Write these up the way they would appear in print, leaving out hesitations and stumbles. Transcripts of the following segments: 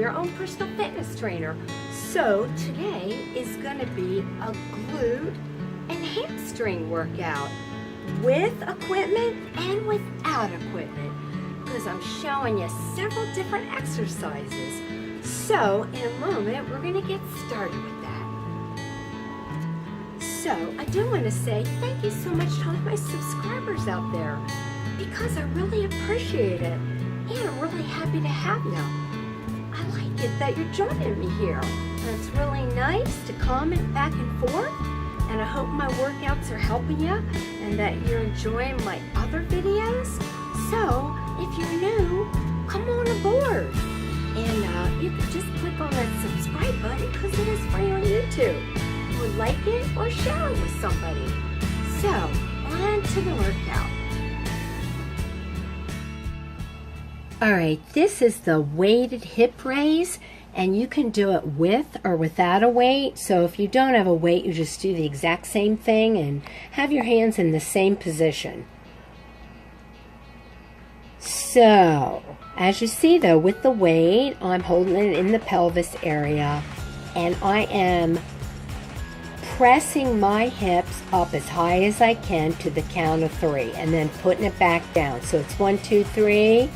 your own personal fitness trainer. So today is going to be a glute and hamstring workout with equipment and without equipment, because I'm showing you several different exercises. So in a moment we're going to get started with that. So I do want to say thank you so much to all my subscribers out there, because I really appreciate it, and I'm really happy to have you. I like it that you're joining me here. And it's really nice to comment back and forth, and I hope my workouts are helping you and that you're enjoying my other videos. So if you're new, come on aboard, and you can just click on that subscribe button because it is free on YouTube, or like it or share it with somebody. So on to the workout. Alright, this is the weighted hip raise, and you can do it with or without a weight. So if you don't have a weight, you just do the exact same thing and have your hands in the same position. So as you see though, with the weight, I'm holding it in the pelvis area, and I am pressing my hips up as high as I can to the count of 3, and then putting it back down. So it's 1, 2, 3,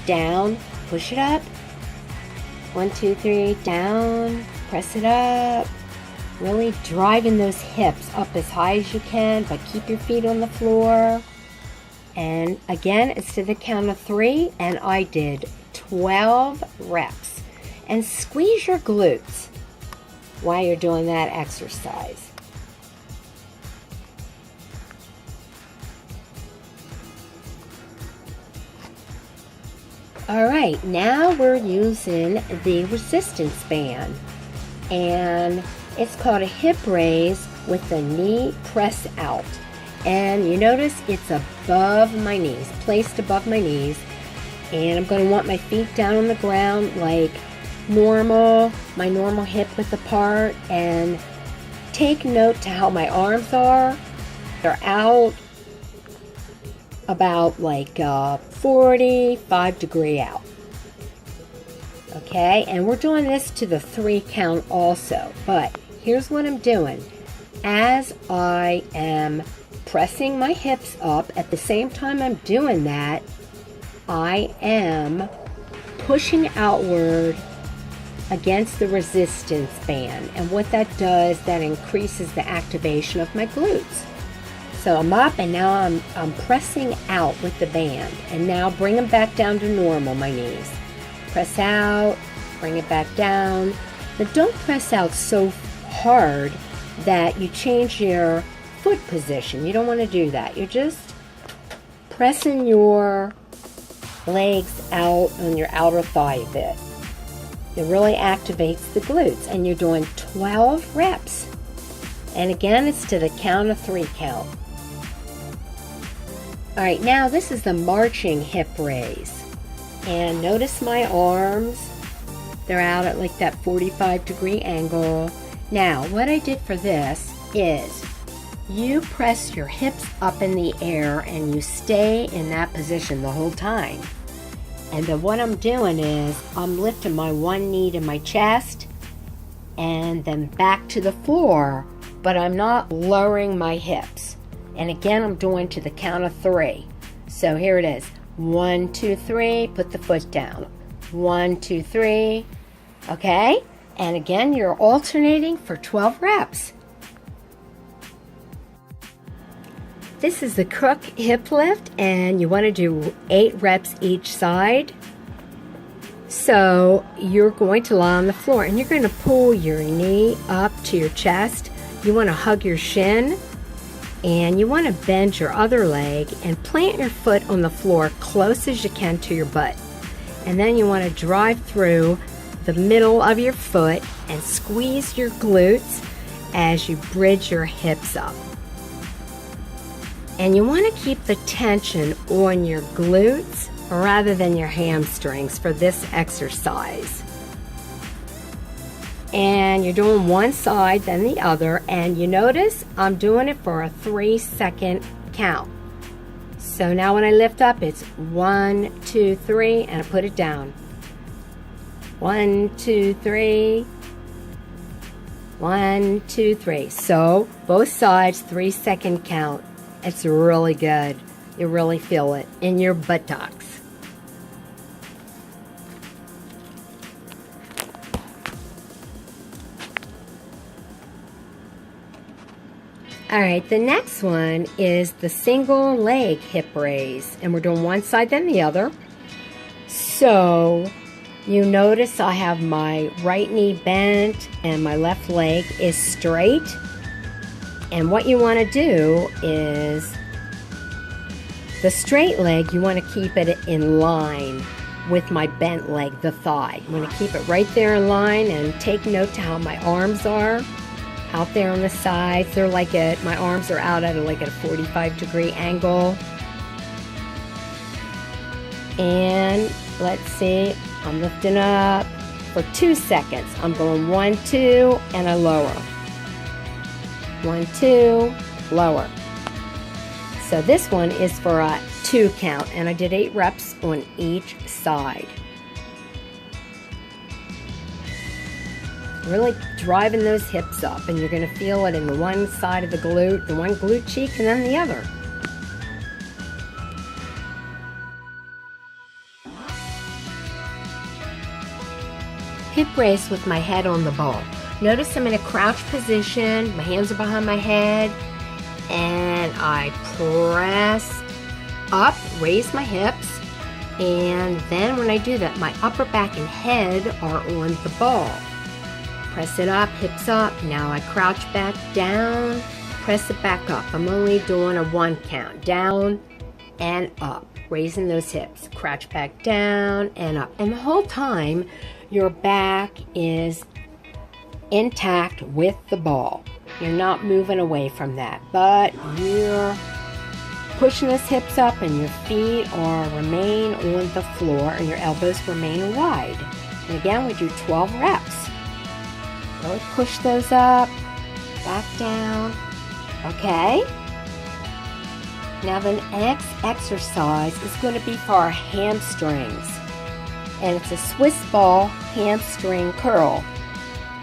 down, push it up. 1, 2, 3, down, press it up. Really driving those hips up as high as you can, but keep your feet on the floor. And again, it's to the count of 3, and I did 12 reps. And squeeze your glutes while you're doing that exercise. Alright, now we're using the resistance band, and it's called a hip raise with the knee press out. And you notice it's above my knees, placed above my knees, and I'm going to want my feet down on the ground like normal, my normal hip width apart, and take note to how my arms are. They're out about like 45-degree out. Okay, and we're doing this to the 3 count also, but here's what I'm doing. As I am pressing my hips up, at the same time I'm doing that, I am pushing outward against the resistance band, and what that does, that increases the activation of my glutes. So I'm up, and now I'm pressing out with the band, and now bring them back down to normal, my knees. Press out, bring it back down, but don't press out so hard that you change your foot position. You don't want to do that. You're just pressing your legs out on your outer thigh a bit. It really activates the glutes, and you're doing 12 reps. And again, it's to the count of 3 count. Alright, now this is the marching hip raise. And notice my arms. They're out at like that 45-degree angle. Now, what I did for this is you press your hips up in the air and you stay in that position the whole time. And then what I'm doing is I'm lifting my one knee to my chest and then back to the floor, but I'm not lowering my hips. And again, I'm doing to the count of 3. So here it is. 1, 2, 3, put the foot down. 1, 2, 3. Okay? And again, you're alternating for 12 reps. This is the crook hip lift, and you want to do 8 reps each side. So you're going to lie on the floor, and you're going to pull your knee up to your chest. You want to hug your shin, and you want to bend your other leg and plant your foot on the floor close as you can to your butt. And then you want to drive through the middle of your foot and squeeze your glutes as you bridge your hips up. And you want to keep the tension on your glutes rather than your hamstrings for this exercise. And you're doing one side, then the other, and you notice I'm doing it for a 3-second count. So now when I lift up, it's 1, 2, 3, and I put it down. 1, 2, 3. 1, 2, 3. So both sides, 3-second count. It's really good. You really feel it in your buttocks. All right, the next one is the single leg hip raise, and we're doing one side then the other. So you notice I have my right knee bent and my left leg is straight. And what you want to do is the straight leg, you want to keep it in line with my bent leg, the thigh. You want to keep it right there in line, and take note to how my arms are. Out there on the sides, they're like my arms are out at a 45-degree angle. And let's see, I'm lifting up for 2 seconds. I'm going 1, 2, and I lower. 1, 2, lower. So this one is for a 2 count, and I did 8 reps on each side. Really driving those hips up, and you're going to feel it in the one side of the glute, the one glute cheek, and then the other. Hip raise with my head on the ball. Notice I'm in a crouch position, my hands are behind my head, and I press up, raise my hips, and then when I do that, my upper back and head are on the ball. Press it up, hips up. Now I crouch back down, press it back up. I'm only doing a 1 count, down and up, raising those hips. Crouch back down and up. And the whole time, your back is intact with the ball. You're not moving away from that, but you're pushing those hips up, and your feet remain on the floor, and your elbows remain wide. And again, we do 12 reps. Really push those up, back down. Okay? Now the next exercise is going to be for our hamstrings. And it's a Swiss ball hamstring curl.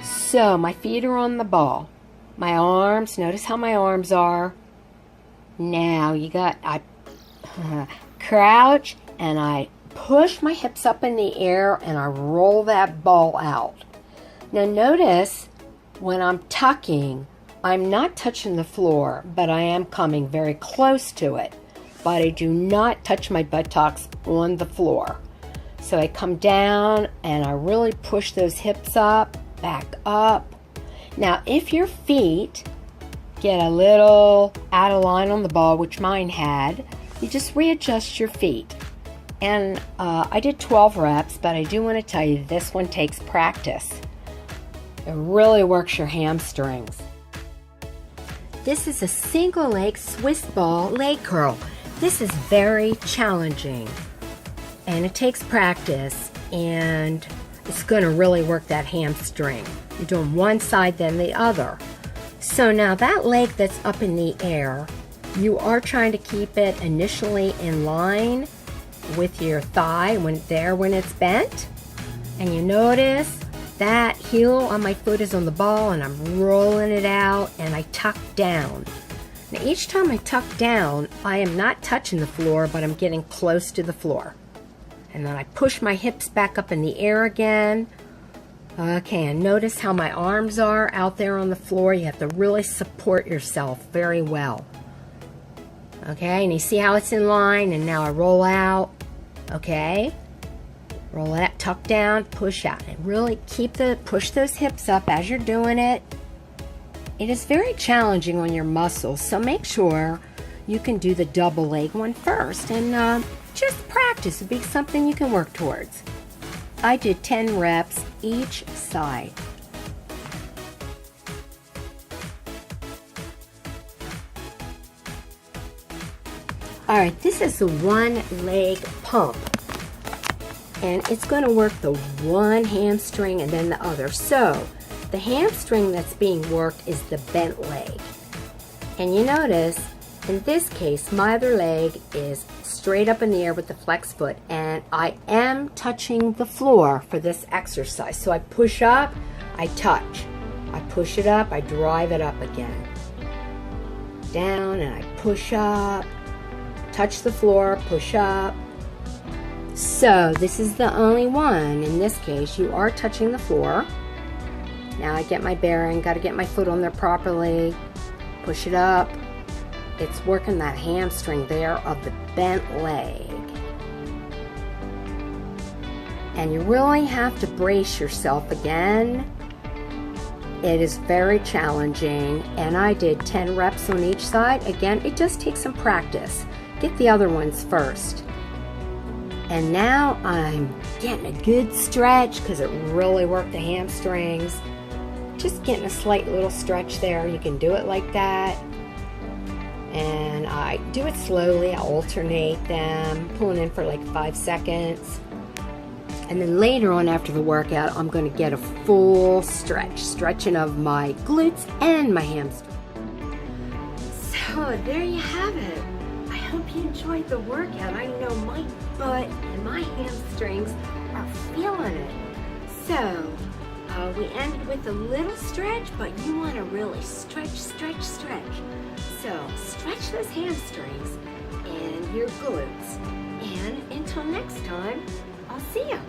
So my feet are on the ball. My arms, notice how my arms are. Now I crouch and I push my hips up in the air and I roll that ball out. Now notice when I'm tucking, I'm not touching the floor, but I am coming very close to it. But I do not touch my buttocks on the floor. So I come down and I really push those hips up, back up. Now if your feet get a little out of line on the ball, which mine had, you just readjust your feet. And I did 12 reps, but I do want to tell you this one takes practice. It really works your hamstrings. This is a single leg Swiss ball leg curl. This is very challenging, and it takes practice, and it's going to really work that hamstring. You're doing one side then the other. So now that leg that's up in the air, you are trying to keep it initially in line with your thigh when it's bent. And you notice that heel on my foot is on the ball, and I'm rolling it out, and I tuck down. Now each time I tuck down, I am not touching the floor, but I'm getting close to the floor. And then I push my hips back up in the air again. Okay, and notice how my arms are out there on the floor. You have to really support yourself very well. Okay, and you see how it's in line, and now I roll out. Okay, roll that, tuck down, push out, and really push those hips up as you're doing it. It is very challenging on your muscles, so make sure you can do the double leg one first, and just practice. It'll be something you can work towards. I did 10 reps each side. All right, this is the one leg pump, and it's going to work the one hamstring and then the other. So the hamstring that's being worked is the bent leg, and you notice In this case, my other leg is straight up in the air with the flex foot, and I am touching the floor for this exercise. So I push up, I touch. I push it up, I drive it up again. Down, and I push up, touch the floor, push up. So this is the only one. In this case, you are touching the floor. Now I get my bearing, got to get my foot on there properly, push it up. It's working that hamstring there of the bent leg. And you really have to brace yourself again. It is very challenging, and I did 10 reps on each side. Again, it just takes some practice. Get the other ones first. And now I'm getting a good stretch because it really worked the hamstrings. Just getting a slight little stretch there. You can do it like that. And I do it slowly. I alternate them, pulling in for like 5 seconds. And then later on after the workout, I'm going to get a full stretch, stretching of my glutes and my hamstrings. So there you have it. I hope you enjoyed the workout. I know my butt and my hamstrings are feeling it. So we ended with a little stretch, but you want to really stretch. So stretch those hamstrings and your glutes. And until next time, I'll see you.